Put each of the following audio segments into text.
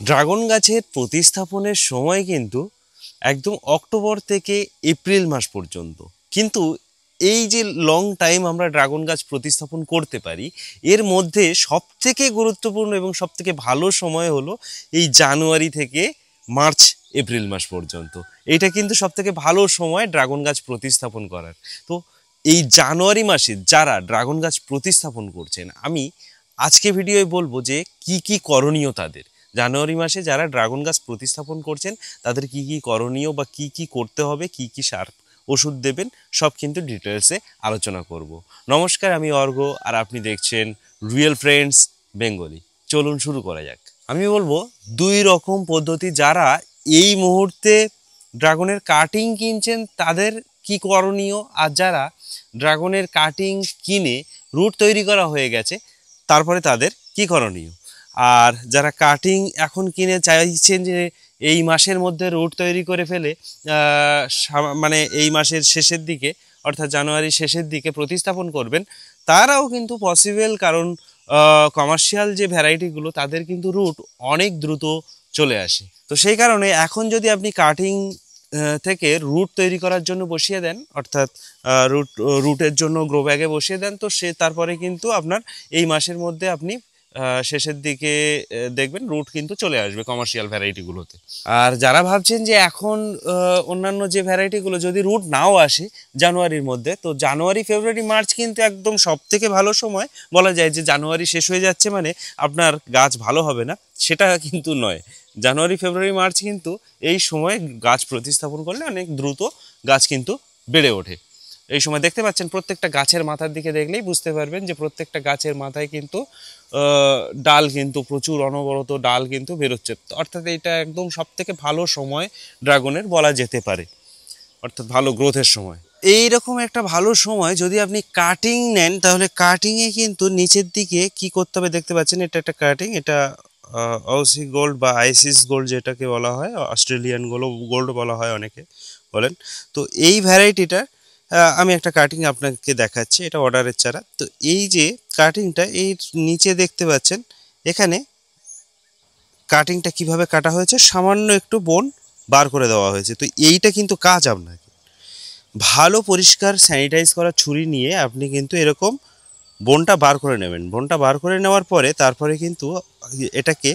Dragon গাছের প্রতিস্থাপনের সময় কিন্তু একদম অক্টোবর থেকে এপ্রিল মাস পর্যন্ত। কিন্তু এই যে লং টাইম আমরা ড্রাগন গাছ প্রতিস্থাপন করতে পারি, এর মধ্যে সবথেকে গুরুত্বপূর্ণ এবং সবথেকে ভালো সময় হলো এই জানুয়ারি থেকে মার্চ এপ্রিল মাস পর্যন্ত। এইটা কিন্তু সবথেকে ভালো সময় ড্রাগন গাছ প্রতিস্থাপন করার। তো এই জানুয়ারি মাসে যারা ড্রাগন গাছ প্রতিস্থাপন করছেন, আমি আজকে ভিডিওয়ে বলবো যে কি কি করণীয় তাদের। জানুয়ারি মাসে যারা ড্রাগন গাছ প্রতিস্থাপন করছেন তাদের কি কি করণীয় বা কি কি করতে হবে, কি কি সার ওষুধ দেবেন, সব কিন্তু ডিটেলসে আলোচনা করব। নমস্কার, আমি অর্ঘ আর আপনি দেখছেন রিয়েল ফ্রেন্ডস বেঙ্গলি। চলুন শুরু করা যাক। আমি বলবো দুই রকম পদ্ধতি। যারা এই মুহূর্তে ড্রাগনের কাটিং কিনছেন তাদের কি করণীয়, আর যারা ড্রাগনের কাটিং কিনে রুট তৈরি করা হয়ে গেছে তারপরে তাদের কি করণীয়। আর যারা কাটিং এখন কিনে চাইছেন যে এই মাসের মধ্যে রুট তৈরি করে ফেলে মানে এই মাসের শেষের দিকে অর্থাৎ জানুয়ারির শেষের দিকে প্রতিস্থাপন করবেন, তারাও কিন্তু পসিবল। কারণ কমার্শিয়াল যে ভ্যারাইটিগুলো তাদের কিন্তু রুট অনেক দ্রুত চলে আসে। তো সেই কারণে এখন যদি আপনি কাটিং থেকে রুট তৈরি করার জন্য বসিয়ে দেন, অর্থাৎ রুটের জন্য গ্রো ব্যাগে বসিয়ে দেন, তো সে তারপরে কিন্তু আপনার এই মাসের মধ্যে আপনি শেষের দিকে দেখবেন রুট কিন্তু চলে আসবে কমার্শিয়াল ভ্যারাইটিগুলোতে। আর যারা ভাবছেন যে এখন অন্যান্য যে ভ্যারাইটিগুলো যদি রুট নাও আসে জানুয়ারির মধ্যে, তো জানুয়ারি ফেব্রুয়ারি মার্চ কিন্তু একদম সব থেকে ভালো সময়। বলা যায় যে জানুয়ারি শেষ হয়ে যাচ্ছে মানে আপনার গাছ ভালো হবে না, সেটা কিন্তু নয়। জানুয়ারি ফেব্রুয়ারি মার্চ কিন্তু এই সময় গাছ প্রতিস্থাপন করলে অনেক দ্রুত গাছ কিন্তু বেড়ে ওঠে। এই সময় দেখতে পাচ্ছেন প্রত্যেকটা গাছের মাথার দিকে দেখলেই বুঝতে পারবেন যে প্রত্যেকটা গাছের মাথায় কিন্তু ডাল কিন্তু প্রচুর অনবরত ডাল কিন্তু বেরোচ্ছে। অর্থাৎ এটা একদম সব থেকে ভালো সময় ড্রাগনের বলা যেতে পারে, অর্থাৎ ভালো গ্রোথের সময়। এইরকম একটা ভালো সময় যদি আপনি কাটিং নেন, তাহলে কাটিংয়ে কিন্তু নিচের দিকে কি করতে হবে দেখতে পাচ্ছেন, এটা একটা কাটিং। এটা অসি গোল্ড বা আইসিস গোল্ড যেটাকে বলা হয়, অস্ট্রেলিয়ান গোল্ড বলা হয় অনেকে বলেন। তো এই ভ্যারাইটিটার আমি একটা কাটিং আপনাকে দেখাচ্ছি। এটা অর্ডারের চারা। তো এই যে কাটিংটা, এই নিচে দেখতে পাচ্ছেন এখানে কাটিংটা কিভাবে কাটা হয়েছে, সামান্য একটু বোন বার করে দেওয়া হয়েছে। তো এইটা কিন্তু কাজ আপনাকে ভালো পরিষ্কার স্যানিটাইজ করা ছুরি নিয়ে আপনি কিন্তু এরকম বোনটা বার করে নেবেন। বোনটা বার করে নেওয়ার পরে তারপরে কিন্তু এটাকে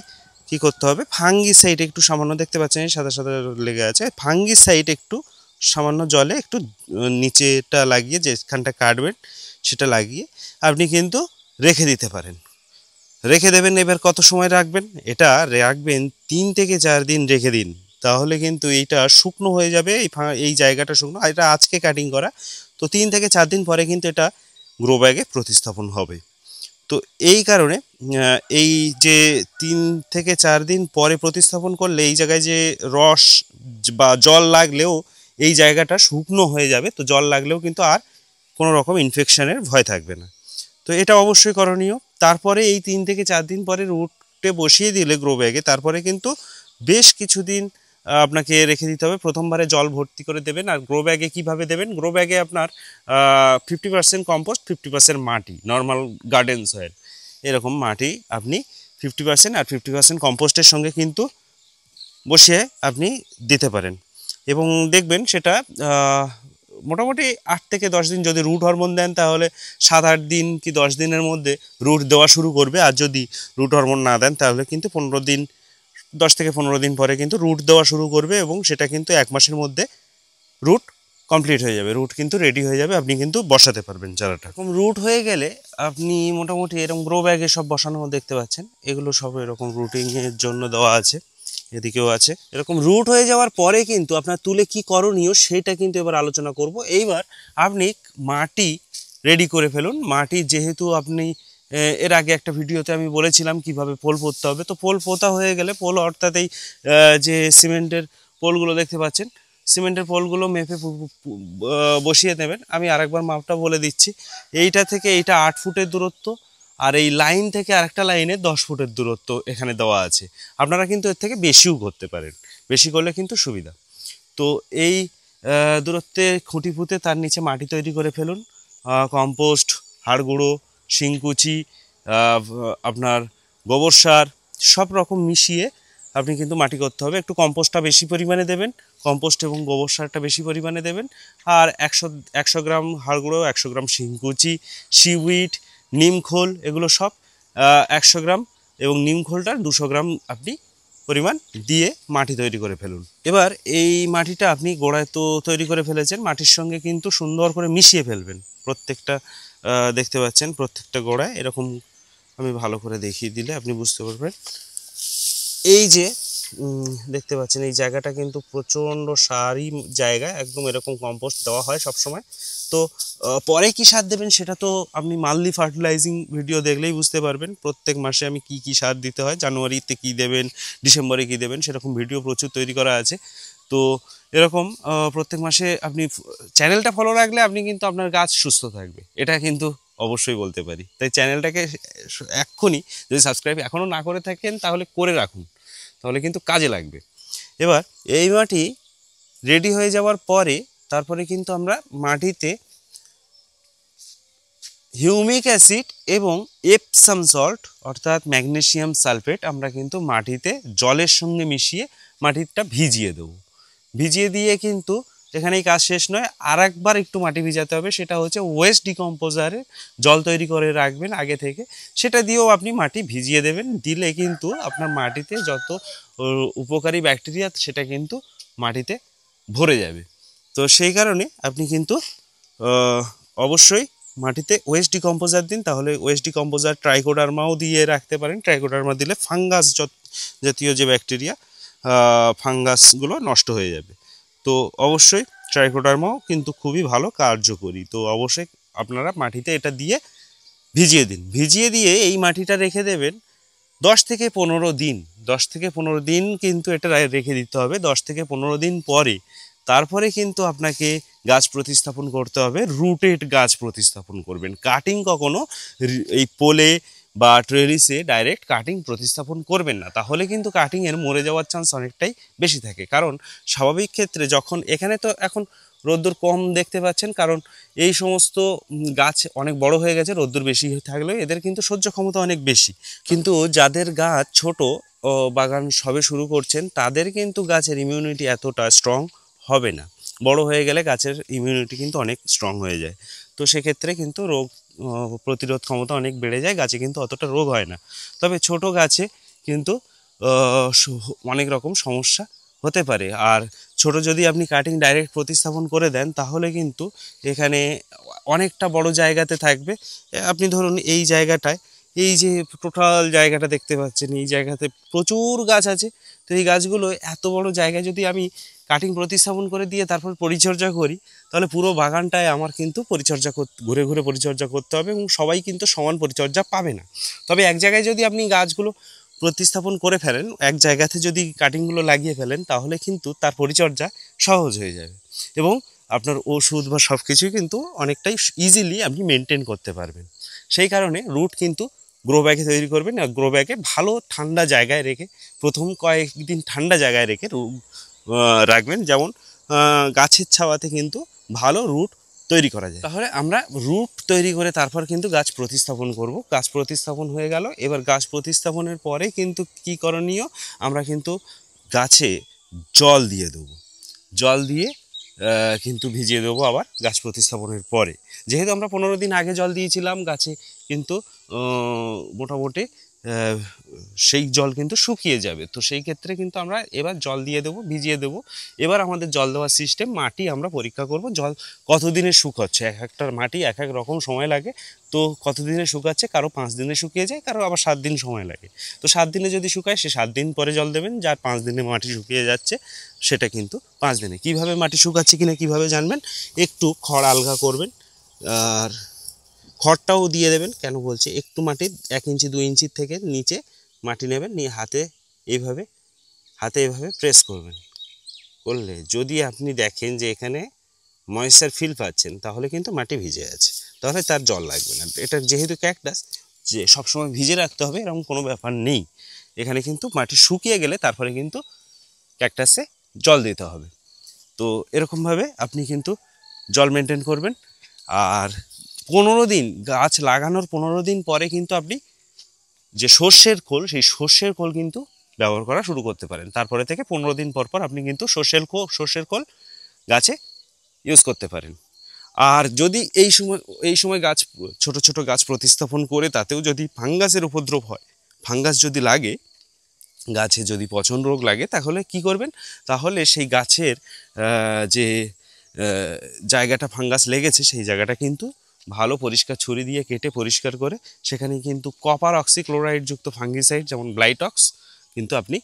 কি করতে হবে, ফাঙ্গিসাইড একটু সামান্য, দেখতে পাচ্ছেন সাদা সাদা লেগে আছে, ফাঙ্গিসাইড একটু সামান্য জলে একটু নিচেটা লাগিয়ে, যেখানটা কাটবেন সেটা লাগিয়ে আপনি কিন্তু রেখে দিতে পারেন। রেখে দেবেন। এবার কত সময় রাখবেন, এটা রাখবেন 3 থেকে 4 দিন রেখে দিন। তাহলে কিন্তু এইটা শুকনো হয়ে যাবে, এই জায়গাটা শুকনো। আর এটা আজকে কাটিং করা, তো 3 থেকে 4 দিন পরে কিন্তু এটা গ্রো ব্যাগে প্রতিস্থাপন হবে। তো এই কারণে এই যে 3 থেকে 4 দিন পরে প্রতিস্থাপন করলে এই জায়গায় যে রস বা জল লাগলেও এই জায়গাটা শুকনো হয়ে যাবে। তো জল লাগলেও কিন্তু আর কোনো রকম ইনফেকশনের ভয় থাকবে না। তো এটা অবশ্যই করণীয়। তারপরে এই 3 থেকে 4 দিন পরে রুটে বসিয়ে দিলে গ্রো ব্যাগে, তারপরে কিন্তু বেশ কিছুদিন আপনাকে রেখে দিতে হবে। প্রথমবারে জল ভর্তি করে দেবেন। আর গ্রো ব্যাগে কীভাবে দেবেন, গ্রো ব্যাগে আপনার 50% কম্পোস্ট, 50% মাটি, নর্মাল গার্ডেন সয়েল, এরকম মাটি আপনি 50% আর 50% কম্পোস্টের সঙ্গে কিন্তু বসিয়ে আপনি দিতে পারেন। এবং দেখবেন সেটা মোটামুটি 8 থেকে 10 দিন, যদি রুট হরমোন দেন তাহলে 7-8 দিন কি 10 দিনের মধ্যে রুট দেওয়া শুরু করবে। আর যদি রুট হরমোন না দেন তাহলে কিন্তু 15 দিন, 10 থেকে 15 দিন পরে কিন্তু রুট দেওয়া শুরু করবে এবং সেটা কিন্তু 1 মাসের মধ্যে রুট কমপ্লিট হয়ে যাবে। রুট কিন্তু রেডি হয়ে যাবে, আপনি কিন্তু বসাতে পারবেন চারাটা। এরকম রুট হয়ে গেলে আপনি মোটামুটি এরকম গ্রো ব্যাগে সব বসানো দেখতে পাচ্ছেন, এগুলো সব এরকম রুটিংয়ের জন্য দেওয়া আছে, এদিকেও আছে। এরকম রুট হয়ে যাওয়ার পরে কিন্তু আপনার তুলে কি করণীয় সেটা কিন্তু এবার আলোচনা করব। এইবার আপনি মাটি রেডি করে ফেলুন। মাটি যেহেতু আপনি এর আগে একটা ভিডিওতে আমি বলেছিলাম কিভাবে পোল পোঁততে হবে। তো পোল পোঁতা হয়ে গেলে, পোল অর্থাৎ এই যে সিমেন্টের পোলগুলো দেখতে পাচ্ছেন, সিমেন্টের পোলগুলো মেপে বসিয়ে দেবেন। আমি আরেকবার মাপটা বলে দিচ্ছি। এইটা থেকে এইটা 8 ফুটের দূরত্ব, আর এই লাইন থেকে আরেকটা লাইনে 10 ফুটের দূরত্ব এখানে দেওয়া আছে। আপনারা কিন্তু এর থেকে বেশিও করতে পারেন, বেশি করলে কিন্তু সুবিধা। তো এই দূরত্বে খুঁটি পুঁতে তার নিচে মাটি তৈরি করে ফেলুন। কম্পোস্ট, হাড় গুঁড়ো, শিংকুচি, আপনার গোবর সার সব রকম মিশিয়ে আপনি কিন্তু মাটি করতে হবে। একটু কম্পোস্টটা বেশি পরিমাণে দেবেন, কম্পোস্ট এবং গোবর সারটা বেশি পরিমাণে দেবেন। আর 100 গ্রাম হাড় গুঁড়ো, 100 গ্রাম শিংকুচি, সিউইড, নিমখোল, এগুলো সব 100 গ্রাম, এবং নিমখোলটার 200 গ্রাম আপনি পরিমাণ দিয়ে মাটি তৈরি করে ফেলুন। এবার এই মাটিটা আপনি গোড়ায় তো তৈরি করে ফেলেছেন, মাটির সঙ্গে কিন্তু সুন্দর করে মিশিয়ে ফেলবেন প্রত্যেকটা। দেখতে পাচ্ছেন প্রত্যেকটা গোড়ায় এরকম, আমি ভালো করে দেখিয়ে দিলে আপনি বুঝতে পারবেন। এই যে দেখতে পাচ্ছেন এই জায়গাটা কিন্তু প্রচণ্ড সারি জায়গা, একদম এরকম কম্পোস্ট দেওয়া হয় সব সময়। তো পরে কি সার দেবেন সেটা তো আপনি মান্থলি ফার্টিলাইজিং ভিডিও দেখলেই বুঝতে পারবেন। প্রত্যেক মাসে আমি কি সার দিতে হয়, জানুয়ারিতে কি দেবেন, ডিসেম্বরে কি দেবেন, সেরকম ভিডিও প্রচুর তৈরি করা আছে। তো এরকম প্রত্যেক মাসে আপনি চ্যানেলটা ফলো রাখলে আপনি কিন্তু আপনার গাছ সুস্থ থাকবে, এটা কিন্তু অবশ্যই বলতে পারি। তাই চ্যানেলটাকে এক্ষুনি যদি সাবস্ক্রাইব এখনও না করে থাকেন তাহলে করে রাখুন, তাহলে কিন্তু কাজে লাগবে। এবার এই মাটি রেডি হয়ে যাওয়ার পরে তারপরে কিন্তু আমরা মাটিতে হিউমিক অ্যাসিড এবং এপসাম সল্ট অর্থাৎ ম্যাগনেসিয়াম সালফেট আমরা কিন্তু মাটিতে জলের সঙ্গে মিশিয়ে মাটিটা ভিজিয়ে দেবো। ভিজিয়ে দিয়ে কিন্তু এখানেই কাজ শেষ নয়, আর একবার একটু মাটি ভিজাতে হবে, সেটা হচ্ছে ওয়েস্ট ডিকম্পোজারে জল তৈরি করে রাখবেন আগে থেকে, সেটা দিয়েও আপনি মাটি ভিজিয়ে দেবেন। দিলে কিন্তু আপনার মাটিতে যত উপকারী ব্যাকটেরিয়া সেটা কিন্তু মাটিতে ভরে যাবে। তো সেই কারণে আপনি কিন্তু অবশ্যই মাটিতে ওয়েস্ট ডিকম্পোজার দিন। তাহলে ওয়েস্ট ডিকম্পোজার ট্রাইকোডার্মাও দিয়ে রাখতে পারেন, ট্রাইকোডার্মা দিলে ফাঙ্গাস জাতীয় যে ব্যাকটেরিয়া ফাঙ্গাসগুলো নষ্ট হয়ে যাবে। তো অবশ্যই ট্রাইকোডার্মাও কিন্তু খুবই ভালো কার্যকরী। তো অবশ্যই আপনারা মাটিতে এটা দিয়ে ভিজিয়ে দিন। ভিজিয়ে দিয়ে এই মাটিটা রেখে দেবেন 10 থেকে 15 দিন। 10 থেকে 15 দিন কিন্তু এটা রেখে দিতে হবে। 10 থেকে 15 দিন পরে তারপরে কিন্তু আপনাকে গাছ প্রতিস্থাপন করতে হবে। রুটেড গাছ প্রতিস্থাপন করবেন, কাটিং কখনো এই পোলে বা ট্রেরিসে ডাইরেক্ট কাটিং প্রতিস্থাপন করবেন না, তাহলে কিন্তু কাটিংয়ের মরে যাওয়ার চান্স অনেকটাই বেশি থাকে। কারণ স্বাভাবিক ক্ষেত্রে যখন এখানে তো এখন রোদ্দুর কম দেখতে পাচ্ছেন, কারণ এই সমস্ত গাছ অনেক বড় হয়ে গেছে, রোদ্দুর বেশি থাকলেও এদের কিন্তু সহ্য ক্ষমতা অনেক বেশি। কিন্তু যাদের গাছ ছোট বাগান সবে শুরু করছেন তাদের কিন্তু গাছের ইমিউনিটি এতটা স্ট্রং হবে না। বড় হয়ে গেলে গাছের ইমিউনিটি কিন্তু অনেক স্ট্রং হয়ে যায়। তো সেক্ষেত্রে কিন্তু রোগ প্রতিরোধ ক্ষমতা অনেক বেড়ে যায়, গাছে কিন্তু অতটা রোগ হয় না। তবে ছোট গাছে কিন্তু অনেক রকম সমস্যা হতে পারে। আর ছোট যদি আপনি কাটিং ডাইরেক্ট প্রতিস্থাপন করে দেন তাহলে কিন্তু এখানে অনেকটা বড় জায়গাতে থাকবে। আপনি ধরুন এই জায়গাটায়, এই যে টোটাল জায়গাটা দেখতে পাচ্ছেন, এই জায়গাতে প্রচুর গাছ আছে। তো এই গাছগুলো এত বড় জায়গায় যদি আমি কাটিং প্রতিস্থাপন করে দিয়ে তারপর পরিচর্যা করি, তাহলে পুরো বাগানটায় আমার কিন্তু পরিচর্যা ঘুরে ঘুরে পরিচর্যা করতে হবে, এবং সবাই কিন্তু সমান পরিচর্যা পাবে না। তবে এক জায়গায় যদি আপনি গাছগুলো প্রতিস্থাপন করে ফেলেন, এক জায়গাতে যদি কাটিংগুলো লাগিয়ে ফেলেন, তাহলে কিন্তু তার পরিচর্যা সহজ হয়ে যাবে, এবং আপনার ওষুধ বা সব কিছুই কিন্তু অনেকটাই ইজিলি আপনি মেনটেন করতে পারবেন। সেই কারণে রুট কিন্তু গ্রো ব্যাগে তৈরি করবেন, আর গ্রো ব্যাগে ভালো ঠান্ডা জায়গায় রেখে, প্রথম কয়েকদিন ঠান্ডা জায়গায় রেখে রাখবেন, যেমন গাছের ছাওয়াতে কিন্তু ভালো রুট তৈরি করা যায়। তাহলে আমরা রুট তৈরি করে তারপর কিন্তু গাছ প্রতিস্থাপন করব। গাছ প্রতিস্থাপন হয়ে গেল। এবার গাছ প্রতিস্থাপনের পরে কিন্তু কি করণীয়, আমরা কিন্তু গাছে জল দিয়ে দেবো। জল দিয়ে কিন্তু ভিজিয়ে দেবো আবার গাছ প্রতিস্থাপনের পরে। যেহেতু আমরা 15 দিন আগে জল দিয়েছিলাম গাছে, কিন্তু মোটামুটি সেই জল কিন্তু শুকিয়ে যাবে। তো সেই ক্ষেত্রে কিন্তু আমরা এবার জল দিয়ে দেবো, ভিজিয়ে দেবো। এবার আমাদের জল দেওয়ার সিস্টেম, মাটি আমরা পরীক্ষা করব জল কতদিনে শুকাচ্ছে। এক একটা মাটি এক এক রকম সময় লাগে। তো কতদিনে শুকাচ্ছে, কারো 5 দিনে শুকিয়ে যায়, কারো আবার 7 দিন সময় লাগে। তো 7 দিনে যদি শুকায় সে 7 দিন পরে জল দেবেন। যার 5 দিনে মাটি শুকিয়ে যাচ্ছে সেটা কিন্তু 5 দিনে। কীভাবে মাটি শুকাচ্ছে কিনা কীভাবে জানবেন, একটু খড় আলগা করবেন, আর খড়টাও দিয়ে দেবেন। কেন বলছি, একটু মাটি 1 ইঞ্চি 2 ইঞ্চির থেকে নিচে মাটি নেবেন, নিয়ে হাতে এইভাবে প্রেস করবেন। করলে যদি আপনি দেখেন যে এখানে ময়েশ্চার ফিল পাচ্ছেন, তাহলে কিন্তু মাটি ভিজে আছে, তাহলে তার জল লাগবে না। এটা যেহেতু ক্যাকটাস, যে সবসময় ভিজে রাখতে হবে এরকম কোনো ব্যাপার নেই। এখানে কিন্তু মাটি শুকিয়ে গেলে তারপরে কিন্তু ক্যাকটাসে জল দিতে হবে। তো এরকমভাবে আপনি কিন্তু জল মেনটেন করবেন। আর 15 দিন, গাছ লাগানোর 15 দিন পরে কিন্তু আপনি যে সর্ষের খোল, সেই সর্ষের খোল কিন্তু ব্যবহার করা শুরু করতে পারেন। তারপরে থেকে 15 দিন পর পর আপনি কিন্তু সর্ষের খোল গাছে ইউজ করতে পারেন। আর যদি এই সময় গাছ ছোট ছোট গাছ প্রতিস্থাপন করে তাতেও যদি ফাঙ্গাসের উপদ্রব হয়, ফাঙ্গাস যদি লাগে, গাছে যদি পচন রোগ লাগে, তাহলে কি করবেন, তাহলে সেই গাছের যে জায়গাটা ফাঙ্গাস লেগেছে সেই জায়গাটা কিন্তু ভালো পরিষ্কার ছুরি দিয়ে কেটে পরিষ্কার করে সেখানে কিন্তু কপার অক্সিক্লোরাইড যুক্ত ফাঙ্গিসাইড যেমন ব্লাইটক্স কিন্তু আপনি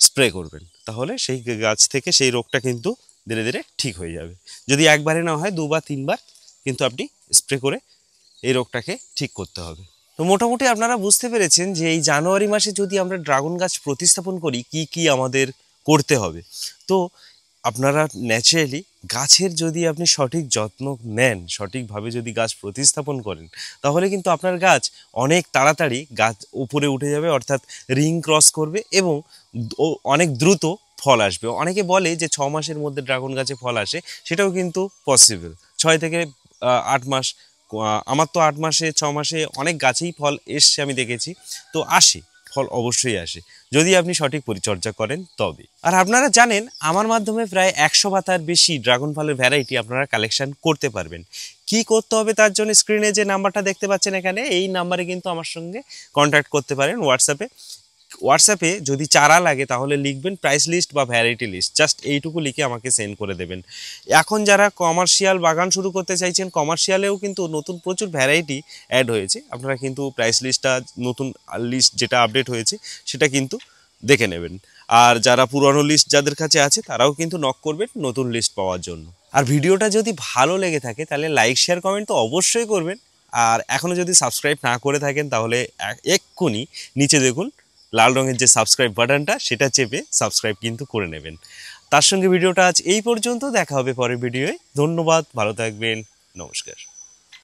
স্প্রে করবেন। তাহলে সেই গাছ থেকে সেই রোগটা কিন্তু ধীরে ধীরে ঠিক হয়ে যাবে। যদি একবারে না হয় 2 বা 3 বার কিন্তু আপনি স্প্রে করে এই রোগটাকে ঠিক করতে হবে। তো মোটামুটি আপনারা বুঝতে পেরেছেন যে এই জানুয়ারি মাসে যদি আমরা ড্রাগন গাছ প্রতিস্থাপন করি কি কি আমাদের করতে হবে। তো আপনারা ন্যাচারালি গাছের যদি আপনি সঠিক যত্ন নেন, সঠিকভাবে যদি গাছ প্রতিস্থাপন করেন, তাহলে কিন্তু আপনার গাছ অনেক তাড়াতাড়ি গাছ উপরে উঠে যাবে, অর্থাৎ রিং ক্রস করবে এবং অনেক দ্রুত ফল আসবে। অনেকে বলে যে 6 মাসের মধ্যে ড্রাগন গাছে ফল আসে, সেটাও কিন্তু পসিবল। 6 থেকে 8 মাস, আমার তো 8 মাসে 6 মাসে অনেক গাছেই ফল এসছে আমি দেখেছি। তো আসে, ফল অবশ্যই আসে যদি আপনি সঠিক পরিচর্যা করেন তবে। আর আপনারা জানেন আমার মাধ্যমে প্রায় 100 বা তার বেশি ড্রাগন ফলের ভ্যারাইটি আপনারা কালেকশন করতে পারবেন। কি করতে হবে তার জন্য স্ক্রিনে যে নাম্বারটা দেখতে পাচ্ছেন এখানে, এই নাম্বারে কিন্তু আমার সঙ্গে কন্ট্যাক্ট করতে পারেন হোয়াটসঅ্যাপে যদি চারা লাগে তাহলে লিখবেন প্রাইস লিস্ট বা ভ্যারাইটি লিস্ট, জাস্ট এইটুকু লিখে আমাকে সেন্ড করে দেবেন। এখন যারা কমার্শিয়াল বাগান শুরু করতে চাইছেন, কমার্শিয়ালেও কিন্তু নতুন প্রচুর ভ্যারাইটি অ্যাড হয়েছে, আপনারা কিন্তু প্রাইস লিস্টটা নতুন লিস্ট যেটা আপডেট হয়েছে সেটা কিন্তু দেখে নেবেন। আর যারা পুরনো লিস্ট যাদের কাছে আছে তারাও কিন্তু নক করবেন নতুন লিস্ট পাওয়ার জন্য। আর ভিডিওটা যদি ভালো লেগে থাকে তাহলে লাইক শেয়ার কমেন্ট তো অবশ্যই করবেন। আর এখনও যদি সাবস্ক্রাইব না করে থাকেন তাহলে এক্ষুনি নিচে দেখুন লাল রঙের যে সাবস্ক্রাইব বাটনটা, সেটা চেপে সাবস্ক্রাইব কিন্তু করে নেবেন। তার সঙ্গে ভিডিওটা আজ এই পর্যন্ত, দেখা হবে পরের ভিডিওয়ে। ধন্যবাদ, ভালো থাকবেন, নমস্কার।